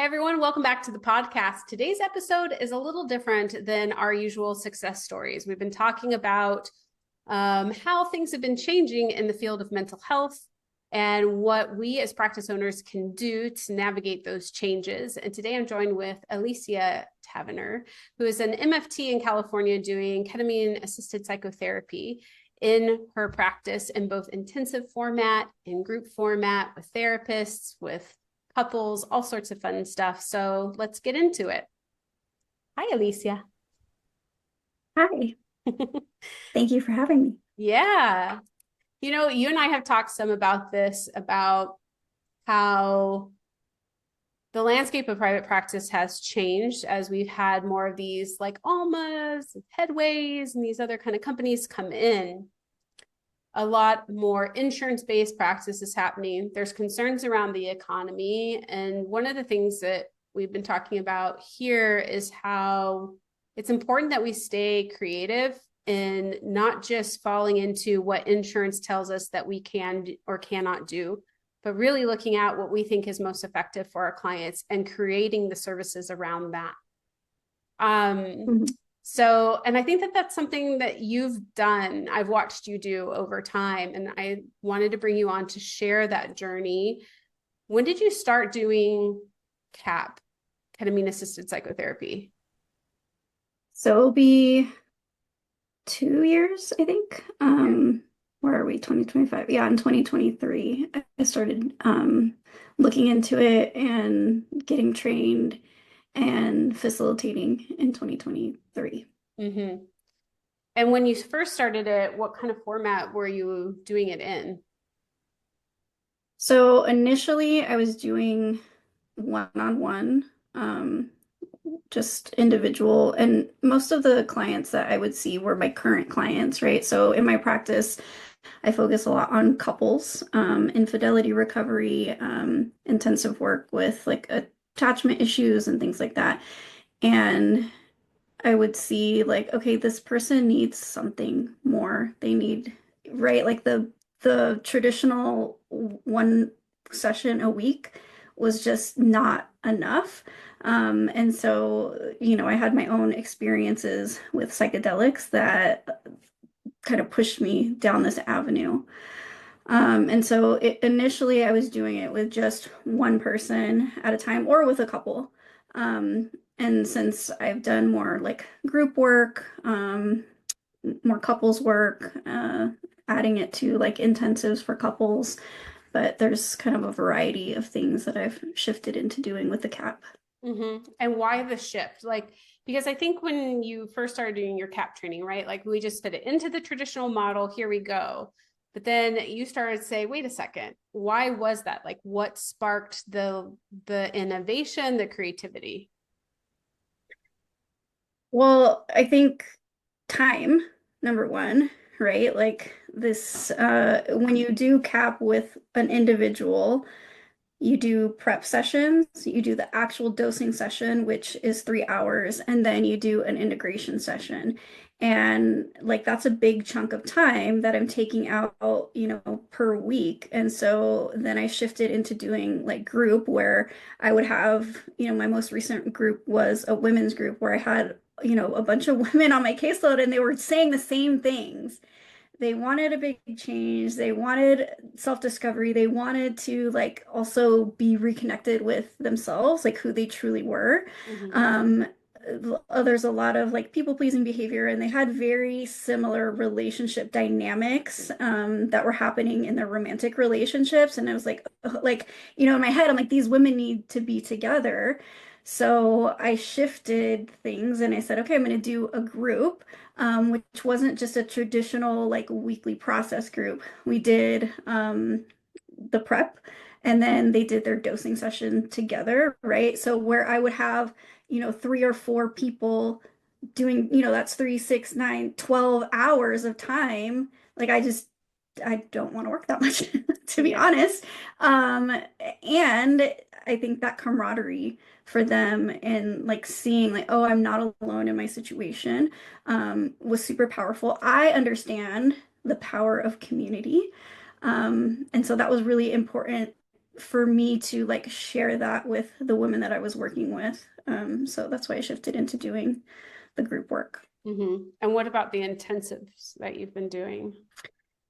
Hey everyone, welcome back to the podcast. Today's episode is a little different than our usual success stories. We've been talking about how things have been changing in the field of mental health and what we as practice owners can do to navigate those changes. And today I'm joined with Alicia Tavener, who is an MFT in California doing ketamine-assisted psychotherapy in her practice in both intensive format, in group format, with therapists, with couples, all sorts of fun stuff. So let's get into it. Hi, Alicia. Hi, thank you for having me. Yeah. You and I have talked some about this, about how the landscape of private practice has changed as we've had more of these like Almas, Headways, and these other kind of companies come in. A lot more insurance-based practice is happening. There's concerns around the economy. And one of the things that we've been talking about here is how it's important that we stay creative and not just falling into what insurance tells us that we can or cannot do, but really looking at what we think is most effective for our clients and creating the services around that. Mhm. And I think that that's something that you've done. I've watched you do over time, and I wanted to bring you on to share that journey. When did you start doing CAP, ketamine assisted psychotherapy? So it'll be 2 years, I think. Where are we? 2025. Yeah, in 2023, I started looking into it and getting trained and facilitating in 2023. Mm-hmm. And when you first started it, what kind of format were you doing it in? So initially, I was doing one-on-one, just individual, and most of the clients that I would see were my current clients, right? So in my practice, I focus a lot on couples, infidelity recovery, intensive work with like attachment issues and things like that. And I would see like, okay, this person needs something more. They need, right? Like the traditional one session a week was just not enough. And so, I had my own experiences with psychedelics that kind of pushed me down this avenue. And so initially I was doing it with just one person at a time or with a couple. And since I've done more like group work, more couples work, adding it to like intensives for couples, but there's kind of a variety of things that I've shifted into doing with the CAP. Mm-hmm. And why the shift? Like, because I think when you first started doing your CAP training, right? Like we just fit it into the traditional model, here we go. But then you started to say, wait a second, why was that? Like what sparked the innovation, the creativity? Well, I think time, number one, right? Like this, when you do CAP with an individual, you do prep sessions, you do the actual dosing session, which is 3 hours, and then you do an integration session. And like that's a big chunk of time that I'm taking out, per week. And so then I shifted into doing like group where I would have, my most recent group was a women's group where I had, a bunch of women on my caseload and they were saying the same things. They wanted a big change. They wanted self-discovery. They wanted to like also be reconnected with themselves, like who they truly were. Mm-hmm. Um, there's a lot of like people-pleasing behavior, and they had very similar relationship dynamics that were happening in their romantic relationships. And I was like, in my head, I'm like, these women need to be together. So I shifted things and I said, okay, I'm going to do a group which wasn't just a traditional like weekly process group. We did the prep and then they did their dosing session together, right? So where I would have, 3 or 4 people doing, that's 3, 6, 9, 12 hours of time. Like I don't want to work that much, to be Yeah. honest. Um, and I think that camaraderie for them and like seeing like, oh, I'm not alone in my situation, was super powerful. I understand the power of community. And so that was really important for me to like share that with the women that I was working with. So that's why I shifted into doing the group work. And what about the intensives that you've been doing?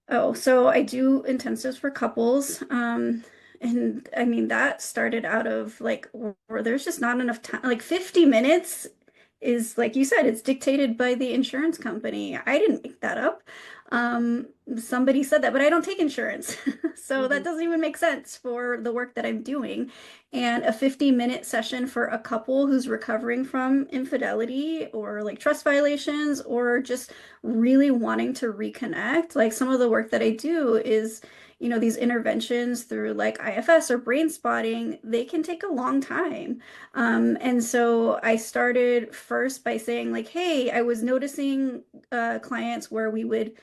Oh, so I do intensives for couples. And I mean, that started out of like where there's just not enough time. Like 50 minutes is, like you said, it's dictated by the insurance company. I didn't make that up. Um, Somebody said that, but I don't take insurance. So that Hmm. doesn't even make sense for the work that I'm doing. And a 50-minute session for a couple who's recovering from infidelity or like trust violations or just really wanting to reconnect. Like some of the work that I do is, these interventions through like IFS or brain spotting, they can take a long time. And so I started first by saying like, hey, I was noticing clients where we would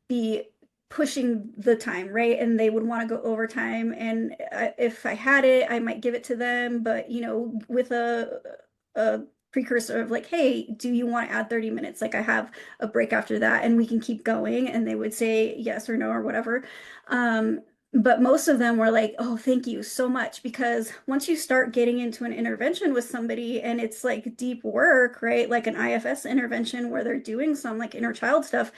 be pushing the time, right? And they would want to go overtime. And if I had it, I might give it to them, but with a precursor of like, hey, do you want to add 30 minutes? Like I have a break after that and we can keep going. And they would say yes or no or whatever. Um, but most of them were like, oh, thank you so much. Because once you start getting into an intervention with somebody and it's like deep work, right? Like an IFS intervention where they're doing some like inner child stuff,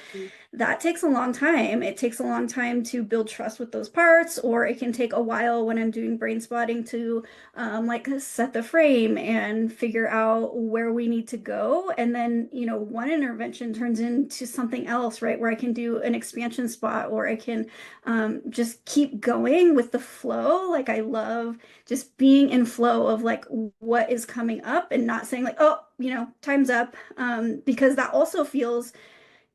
that takes a long time. It takes a long time to build trust with those parts, or it can take a while when I'm doing brain spotting to like set the frame and figure out where we need to go. And then, one intervention turns into something else, right? Where I can do an expansion spot or I can just keep going with the flow. Like I love just being in flow of like what is coming up and not saying like, oh, time's up. Because that also feels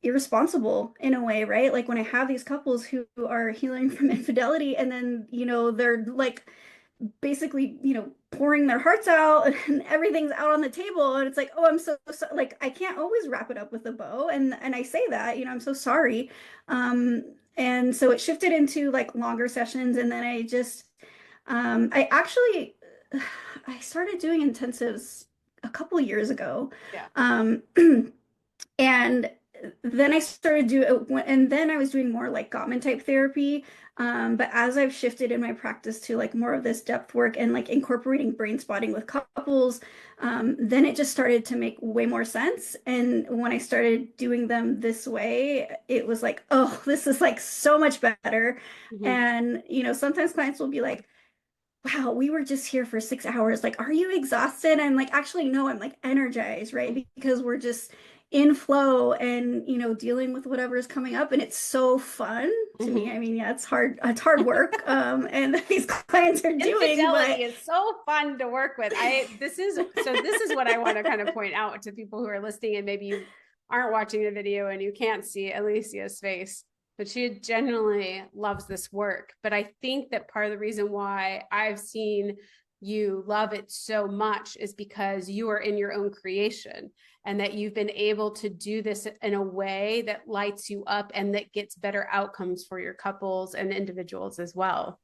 irresponsible in a way, right? Like when I have these couples who are healing from infidelity and then, they're like basically, pouring their hearts out and everything's out on the table and it's like, oh, I'm so like I can't always wrap it up with a bow and I say that, I'm so sorry. And so it shifted into like longer sessions and then I actually I started doing intensives a couple years ago. Yeah. Um And then I started and then I was doing more like Gottman type therapy. But as I've shifted in my practice to like more of this depth work and like incorporating brain spotting with couples, then it just started to make way more sense. And when I started doing them this way, it was like, oh, this is like so much better. Hmm. And, sometimes clients will be like, wow, we were just here for 6 hours. Like, are you exhausted? I'm like, actually, no, I'm like energized, right? Because we're just in flow and, dealing with whatever is coming up. And it's so fun to me. Hmm. I mean, yeah, it's hard work. And these clients are doing, Infidelity but is so fun to work with. This is what I want to kind of point out to people who are listening and maybe you aren't watching the video and you can't see Alicia's face, but she genuinely loves this work. But I think that part of the reason why I've seen you love it so much is because you are in your own creation and that you've been able to do this in a way that lights you up and that gets better outcomes for your couples and individuals as well.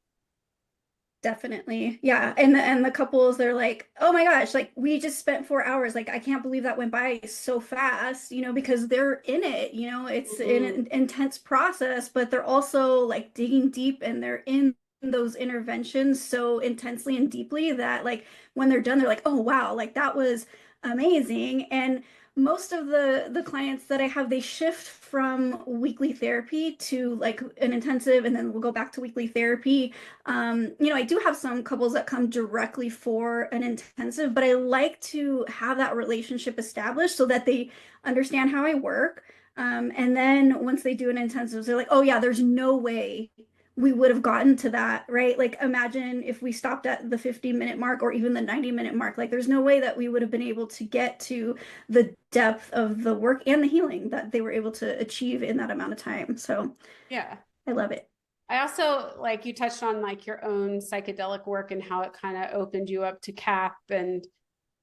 definitely. Yeah. And the couples, they're like, oh my gosh, like we just spent 4 hours. Like I can't believe that went by so fast, because they're in it, it's Mm-hmm. an intense process, but they're also like digging deep and they're in those interventions so intensely and deeply that like when they're done, they're like, oh wow, like that was amazing. And most of the clients that I have, they shift from weekly therapy to like an intensive and then we'll go back to weekly therapy. I do have some couples that come directly for an intensive, but I like to have that relationship established so that they understand how I work. And then once they do an intensive, they're like, oh yeah, there's no way we would have gotten to that, right? Like imagine if we stopped at the 50-minute mark or even the 90-minute mark, like there's no way that we would have been able to get to the depth of the work and the healing that they were able to achieve in that amount of time. So Yeah. I love it. I also like you touched on like your own psychedelic work and how it kind of opened you up to CAP. And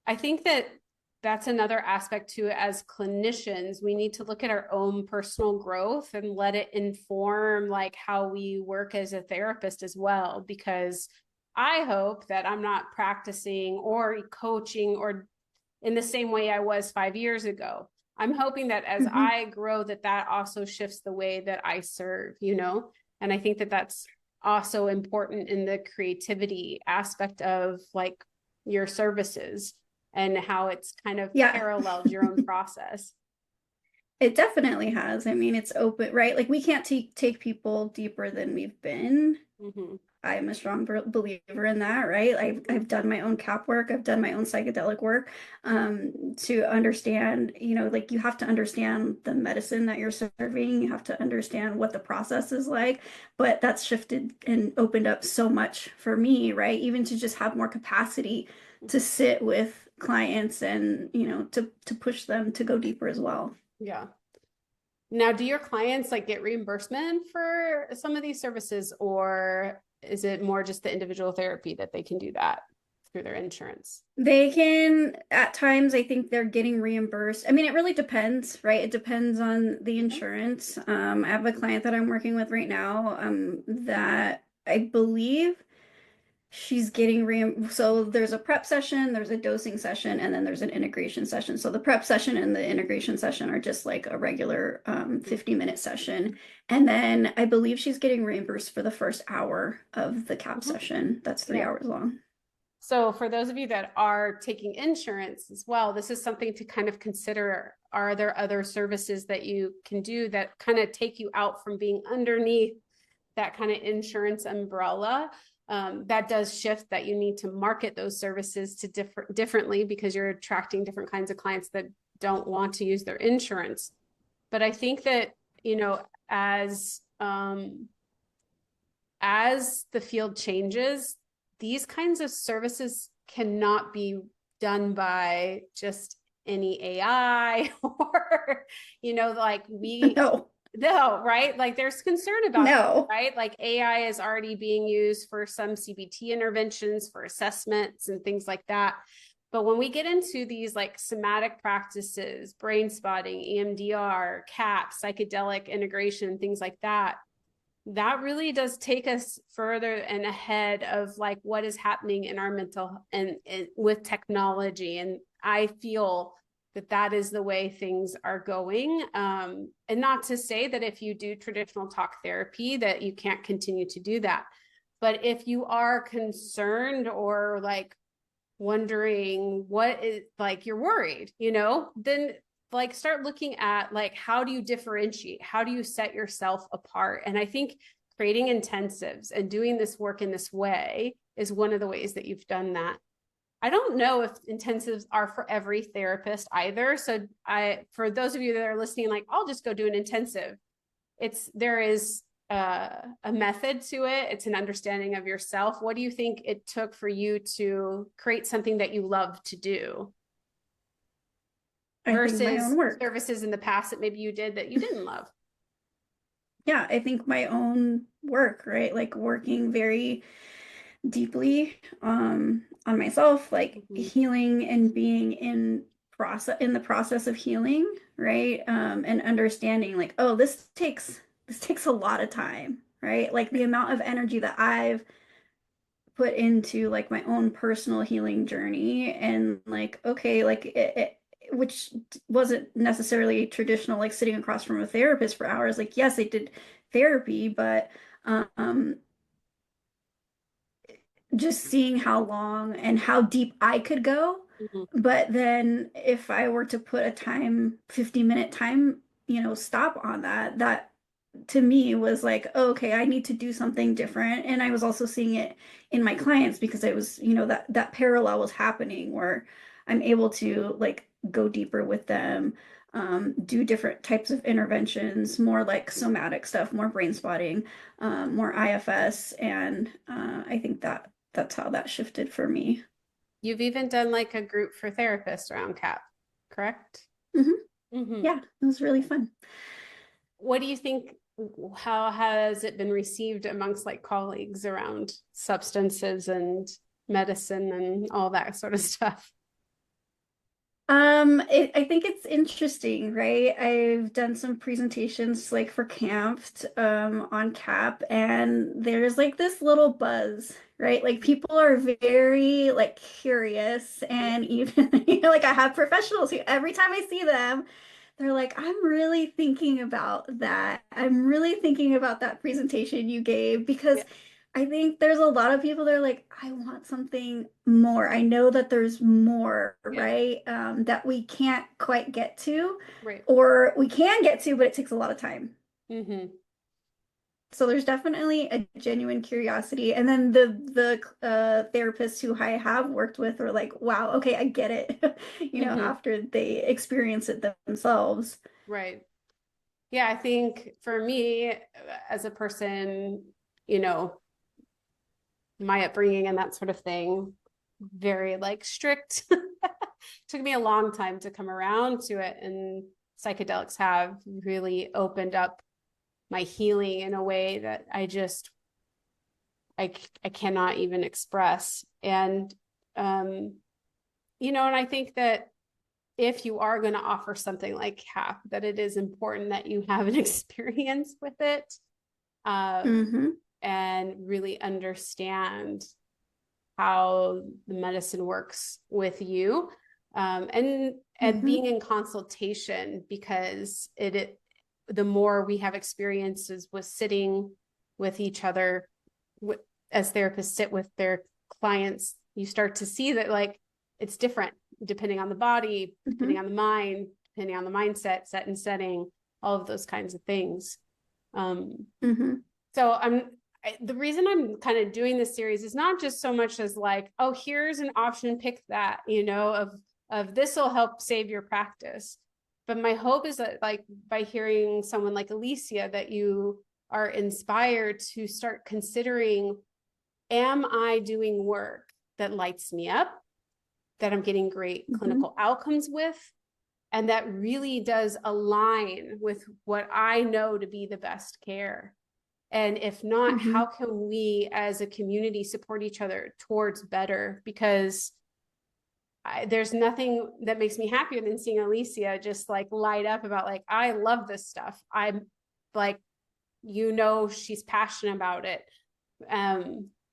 I think that that's another aspect too, as clinicians, we need to look at our own personal growth and let it inform like how we work as a therapist as well. Because I hope that I'm not practicing or coaching or in the same way I was 5 years ago. I'm hoping that as Mhm. I grow, that that also shifts the way that I serve, you know? And I think that that's also important in the creativity aspect of like your services and how it's kind of Yeah. paralleled your own process. It definitely has. I mean, it's open, right? Like we can't take people deeper than we've been. Mm-hmm. I'm a strong believer in that, right? I've done my own cap work, I've done my own psychedelic work, to understand, like you have to understand the medicine that you're serving, you have to understand what the process is like. But that's shifted and opened up so much for me, right? Even to just have more capacity to sit with clients and, to push them to go deeper as well. Yeah. Now, do your clients like get reimbursement for some of these services, or is it more just the individual therapy that they can do that through their insurance? They can, at times, I think they're getting reimbursed. I mean, it really depends, right? It depends on the Okay. insurance. I have a client that I'm working with right now, that I believe she's getting so there's a prep session, there's a dosing session, and then there's an integration session. So the prep session and the integration session are just like a regular 50-minute session. And then I believe she's getting reimbursed for the first hour of the cap Mhm. session. That's three Yeah. hours long. So for those of you that are taking insurance as well, this is something to kind of consider. Are there other services that you can do that kind of take you out from being underneath that kind of insurance umbrella? That does shift that you need to market those services to differently because you're attracting different kinds of clients that don't want to use their insurance. But I think that, you know, as the field changes, these kinds of services cannot be done by just any AI or, like we, No, no, right? Like there's concern about that, no. right? Like AI is already being used for some CBT interventions, for assessments and things like that. But when we get into these like somatic practices, brain spotting, EMDR, CAP, psychedelic integration, things like that really does take us further and ahead of like what is happening in our mental and with technology. And I feel that that is the way things are going. And not to say that if you do traditional talk therapy that you can't continue to do that, but if you are concerned or like wondering what is like you're worried, then like start looking at like how do you differentiate, how do you set yourself apart. And I think creating intensives and doing this work in this way is one of the ways that you've done that. I don't know if intensives are for every therapist either, so I for those of you that are listening like I'll just go do an intensive, there is a method to it. It's an understanding of yourself. What do you think it took for you to create something that you love to do I think my versus own work. services in the past that maybe you did that you didn't love? Yeah, I think my own work, right? Like working very deeply on myself, like Mm-hmm. healing and being in the process of healing, right? And understanding like, oh, this takes a lot of time, right? Like the amount of energy that I've put into like my own personal healing journey and like okay like which wasn't necessarily traditional like sitting across from a therapist for hours. Like yes, I did therapy, but um just seeing how long and how deep I could go. Mm-hmm. But then if I were to put a 50-minute time, stop on that to me was like, oh, okay, I need to do something different. And I was also seeing it in my clients because it was, that parallel was happening where I'm able to like go deeper with them, do different types of interventions, more like somatic stuff, more brain spotting, more IFS. And I think that's how that shifted for me. You've even done like a group for therapists around CAP, correct? Hmm. Mm-hmm. Yeah, it was really fun. What do you think? How has it been received amongst like colleagues around substances and medicine and all that sort of stuff? I think it's interesting, right? I've done some presentations like for camp, on CAP, and there's like this little buzz, right? Like people are very like curious, and even like I have professionals who every time I see them, they're like, I'm really thinking about that. I'm really thinking about that presentation you gave because Yeah. I think there's a lot of people that are like, I want something more. I know that there's more, Yeah. right? That we can't quite get to, Right. or we can get to, but it takes a lot of time. Mm-hmm. So there's definitely a genuine curiosity. And then the therapists who I have worked with are like, wow, okay, I get it, Mm-hmm. after they experience it themselves. Right. Yeah, I think for me, as a person, you know, my upbringing and that sort of thing, very like strict. Took me a long time to come around to it. And psychedelics have really opened up my healing in a way that I cannot even express. And and I think that if you are going to offer something like CAP, that it is important that you have an experience with it, um, Hmm. and really understand how the medicine works with you, and Hmm. being in consultation, because the more we have experiences with sitting with each other, as therapists sit with their clients, you start to see that like it's different depending on the body, depending Hmm. on the mind, depending on the mindset, set and setting, all of those kinds of things. um, Hmm. so the reason I'm kind of doing this series is not just so much as like, oh, here's an option, pick that, of this will help save your practice. But my hope is that, like, by hearing someone like Alicia, that you are inspired to start considering, am I doing work that lights me up, that I'm getting great Hmm. clinical outcomes with, and that really does align with what I know to be the best care? And if not, how Hmm. can we as a community support each other towards better? Because there's nothing that makes me happier than seeing Alicia just like light up about like, I love this stuff. I'm like, she's passionate about it.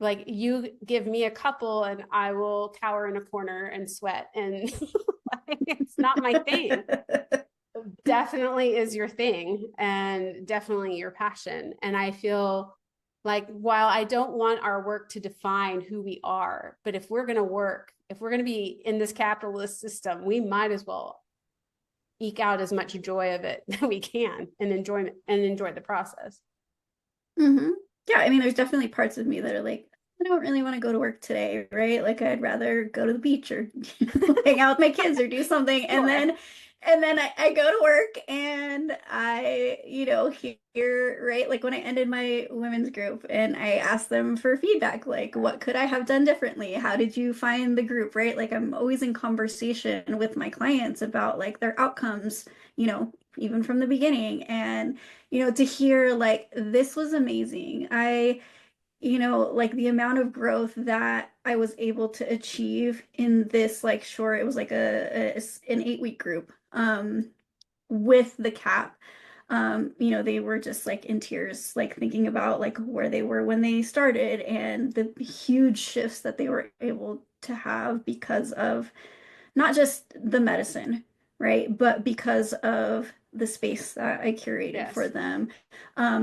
Like, you give me a couple and I will cower in a corner and sweat, and like, it's not my thing. Definitely is your thing and definitely your passion. And I feel like, while I don't want our work to define who we are, but if we're going to be in this capitalist system, we might as well eke out as much joy of it that we can, and enjoy the process. Hmm. Yeah, I mean, there's definitely parts of me that are like, I don't really want to go to work today, right? Like, I'd rather go to the beach or hang out with my kids or do something. And Sure. then, I go to work and I, hear, right? Like when I ended my women's group and I asked them for feedback, like, what could I have done differently? How did you find the group, right? Like, I'm always in conversation with my clients about like their outcomes, even from the beginning. And to hear like this was amazing. Like the amount of growth that I was able to achieve in this like short, it was like an 8-week group with the cap. They were just like in tears, like thinking about like where they were when they started and the huge shifts that they were able to have because of not just the medicine, right? But because of the space that I curated for Yes. them,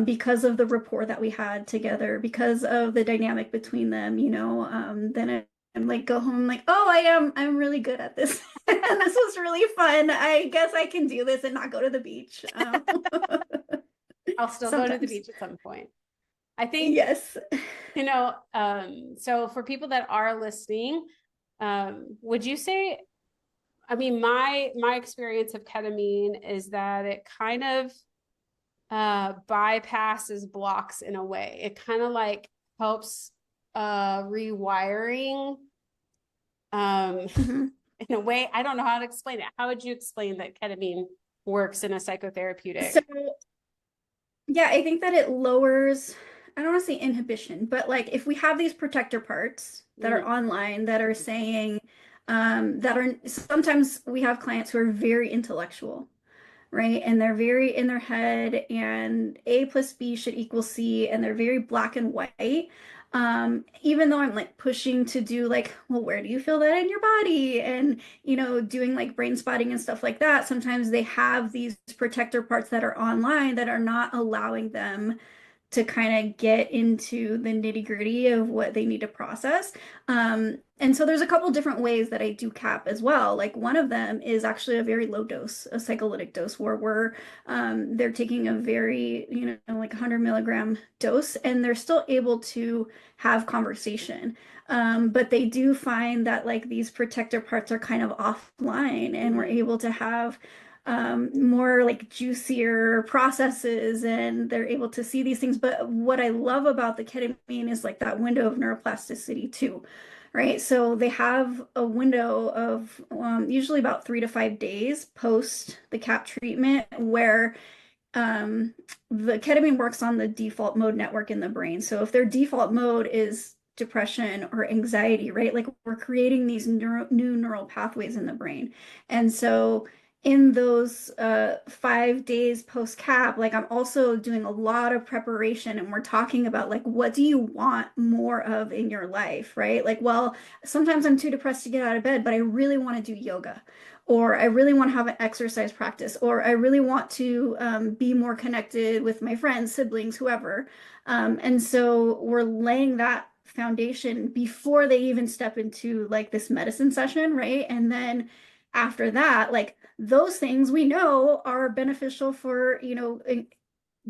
because of the rapport that we had together, because of the dynamic between them, then I'm like, go home, like, oh, I'm really good at this. And this was really fun. I guess I can do this and not go to the beach. I'll still go to the Sometimes. beach at some point. I think, Yes. so for people that are listening, would you say, I mean, my experience of ketamine is that it kind of bypasses blocks in a way. It kind of like helps rewiring, um Hmm. in a way. I don't know how to explain it. How would you explain that ketamine works in a psychotherapeutic? So yeah, I think that it lowers, I don't want to say inhibition, but like if we have these protector parts that are Mm-hmm. online that are saying, that are sometimes we have clients who are very intellectual, right? And they're very in their head, and A plus B should equal C, and they're very black and white. Even though I'm like pushing to do like, well, where do you feel that in your body? And, doing like brain spotting and stuff like that, sometimes they have these protector parts that are online that are not allowing them to kind of get into the nitty-gritty of what they need to process. And so there's a couple different ways that I do cap as well. Like one of them is actually a very low dose, a psycholytic dose, where they're taking a very, like 100 milligram dose, and they're still able to have conversation. But they do find that like these protector parts are kind of offline, and we're able to have more like juicier processes, and they're able to see these things. But what I love about the ketamine is like that window of neuroplasticity too, right? So they have a window of usually about 3 to 5 days post the CAP treatment where um, the ketamine works on the default mode network in the brain. So if their default mode is depression or anxiety, right? Like we're creating these new neural pathways in the brain. And so in those 5 days post cap, like I'm also doing a lot of preparation, and we're talking about like what do you want more of in your life, right? Like, well, sometimes I'm too depressed to get out of bed, but I really want to do yoga, or I really want to have an exercise practice, or I really want to be more connected with my friends, siblings, whoever. And so we're laying that foundation before they even step into like this medicine session, right? And then after that, like those things we know are beneficial for,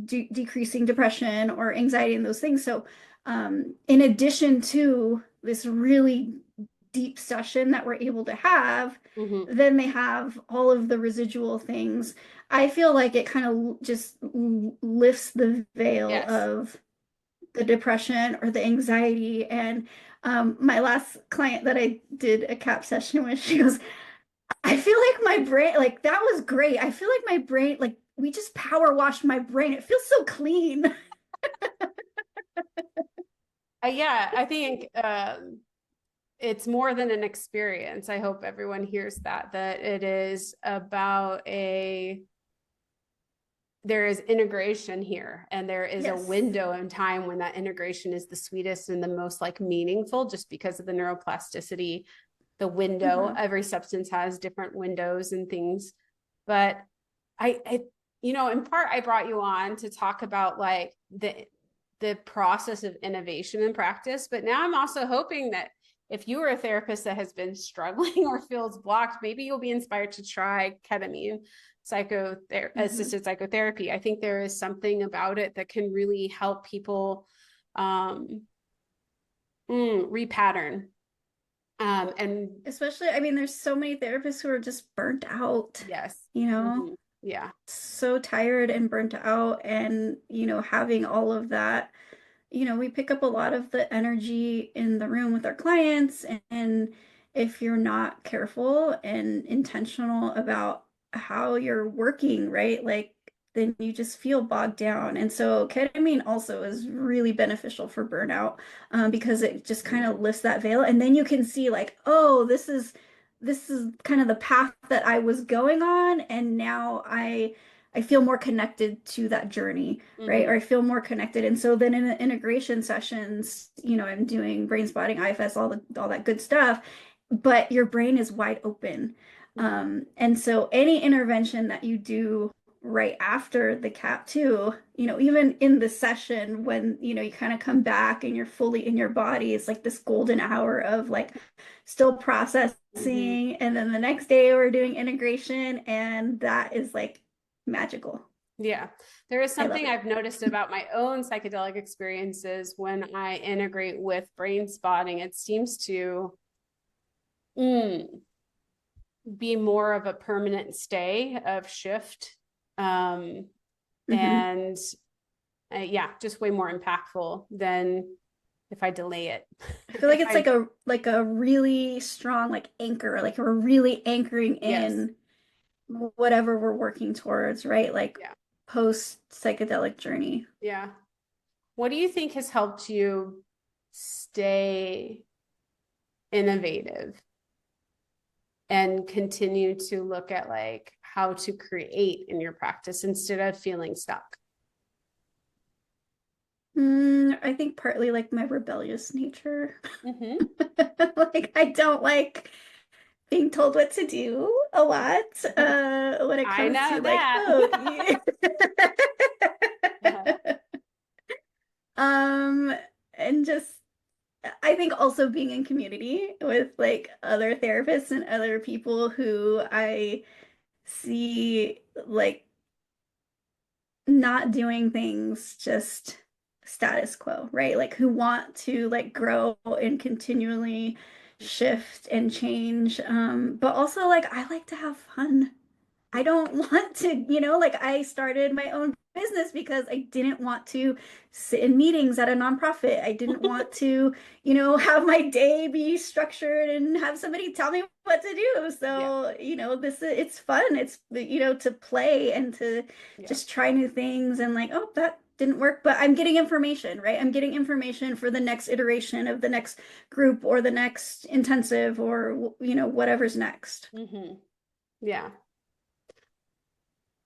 decreasing depression or anxiety and those things. So, in addition to this really deep session that we're able to have, Mm-hmm. then they have all of the residual things. I feel like it kind of just lifts the veil Yes. of the depression or the anxiety. And my last client that I did a CAP session with, she goes, I feel like my brain, like that was great. I feel like my brain, like we just power washed my brain. It feels so clean. Yeah, I think it's more than an experience. I hope everyone hears that it is about there is integration here, and there is a Yes. window in time when that integration is the sweetest and the most like meaningful, just because of the neuroplasticity, the window. Hmm. Every substance has different windows and things. But I in part I brought you on to talk about like the process of innovation and practice, but now I'm also hoping that if you are a therapist that has been struggling or feels blocked, maybe you'll be inspired to try ketamine Hmm. assisted psychotherapy. I think there is something about it that can really help people um, repattern. And Especially, I mean, there's so many therapists who are just burnt out, yes, you know, mm-hmm. Yeah, so tired and burnt out. And, having all of that, we pick up a lot of the energy in the room with our clients. And if you're not careful and intentional about how you're working, right? Like, then you just feel bogged down. And so ketamine also is really beneficial for burnout, because it just kind of lifts that veil. And then you can see like, oh, this is kind of the path that I was going on. And now I feel more connected to that journey, right? mm-hmm. Or I feel more connected. And so then in the integration sessions, I'm doing brain spotting, IFS, all that good stuff, but your brain is wide open. Mm-hmm. And so any intervention that you do right after the CAP too, even in the session when, you kind of come back and you're fully in your body, it's like this golden hour of like still Mm-hmm. processing. And then the next day we're doing integration, and that is like magical. Yeah, there is I love something it. I've noticed about my own psychedelic experiences when I integrate with brain spotting. It seems to mm, be more of a permanent stay of shift. Um, Hmm. and yeah, just way more impactful than if I delay it. I feel like If it's I, like a really strong like anchor, like we're really anchoring yes, in whatever we're working towards, right? Like yeah, post psychedelic journey. yeah. What do you think has helped you stay innovative and continue to look at like how to create in your practice instead of feeling stuck? I think partly like my rebellious nature. Mm-hmm. Like I don't like being told what to do a lot, when it I comes know to like, that. oh, yeah. Um, and just I think also being in community with like other therapists and other people who I see like not doing things just status quo, right? Like who want to like grow and continually shift and change. But also like I like to have fun. I don't want to, like I started my own business because I didn't want to sit in meetings at a nonprofit. I didn't want to, have my day be structured and have somebody tell me what to do. Yeah. So, it's fun. It's, to play and to Yeah. just try new things and like, oh, that didn't work, but I'm getting information, right? I'm getting information for the next iteration of the next group or the next intensive or, whatever's next. Yeah.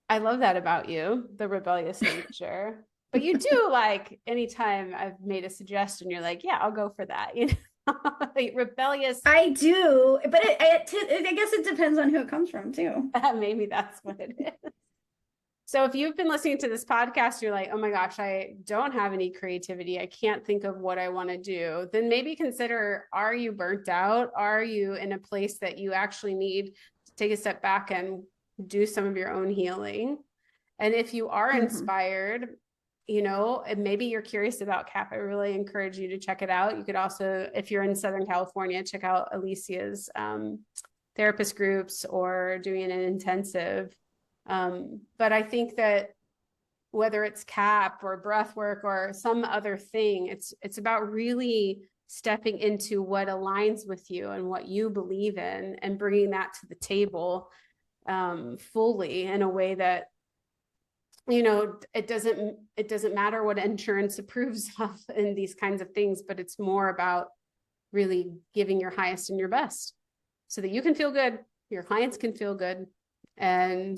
I love that about you, the rebellious nature. But you do like anytime I've made a suggestion, you're like, yeah, I'll go for that. Like rebellious. I do, but I guess it depends on who it comes from too. Maybe that's what it is. So if you've been listening to this podcast, you're like, oh my gosh, I don't have any creativity. I can't think of what I want to do. Then maybe consider, are you burnt out? Are you in a place that you actually need to take a step back and do some of your own healing? And if you are inspired, and maybe you're curious about CAP, I really encourage you to check it out. You could also, if you're in Southern California, check out Alicia's therapist groups or doing an intensive. But I think that whether it's CAP or breath work or some other thing, it's about really stepping into what aligns with you and what you believe in and bringing that to the table fully in a way that it doesn't matter what insurance approves of in these kinds of things, but it's more about really giving your highest and your best so that you can feel good, your clients can feel good, and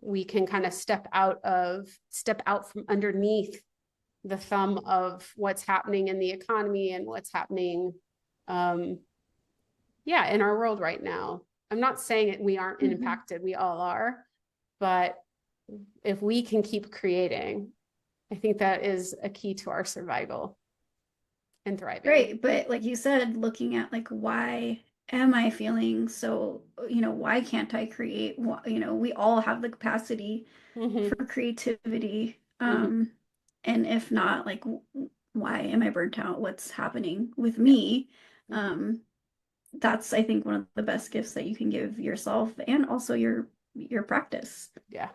we can kind of step out from underneath the thumb of what's happening in the economy and what's happening in our world right now. I'm not saying we aren't impacted, we all are, but if we can keep creating, I think that is a key to our survival and thriving. Right, but like you said, looking at like why am I feeling so, why can't I create? We all have the capacity for creativity. And if not, like why am I burnt out? What's happening with me? That's I think one of the best gifts that you can give yourself and also your practice. Yeah.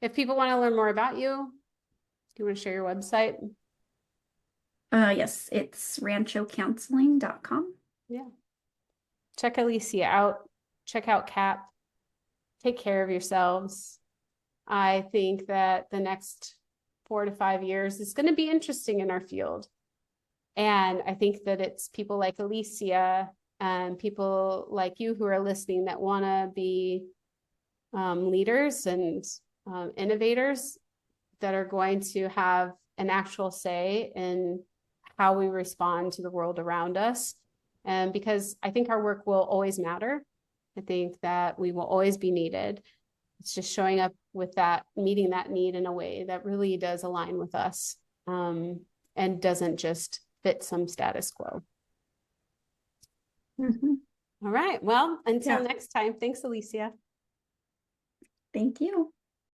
If people want to learn more about you, do you want to share your website? Yes, it's ranchocounseling.com. Yeah. Check Alicia out. Check out CAP. Take care of yourselves. I think that the next 4 to 5 years is going to be interesting in our field. And I think that it's people like Alicia and people like you who are listening that want to be leaders and innovators that are going to have an actual say in how we respond to the world around us. And because I think our work will always matter. I think that we will always be needed. It's just showing up with that, meeting that need in a way that really does align with us and doesn't just fit some status quo. All right. Well, until next time, thanks, Alicia. Thank you.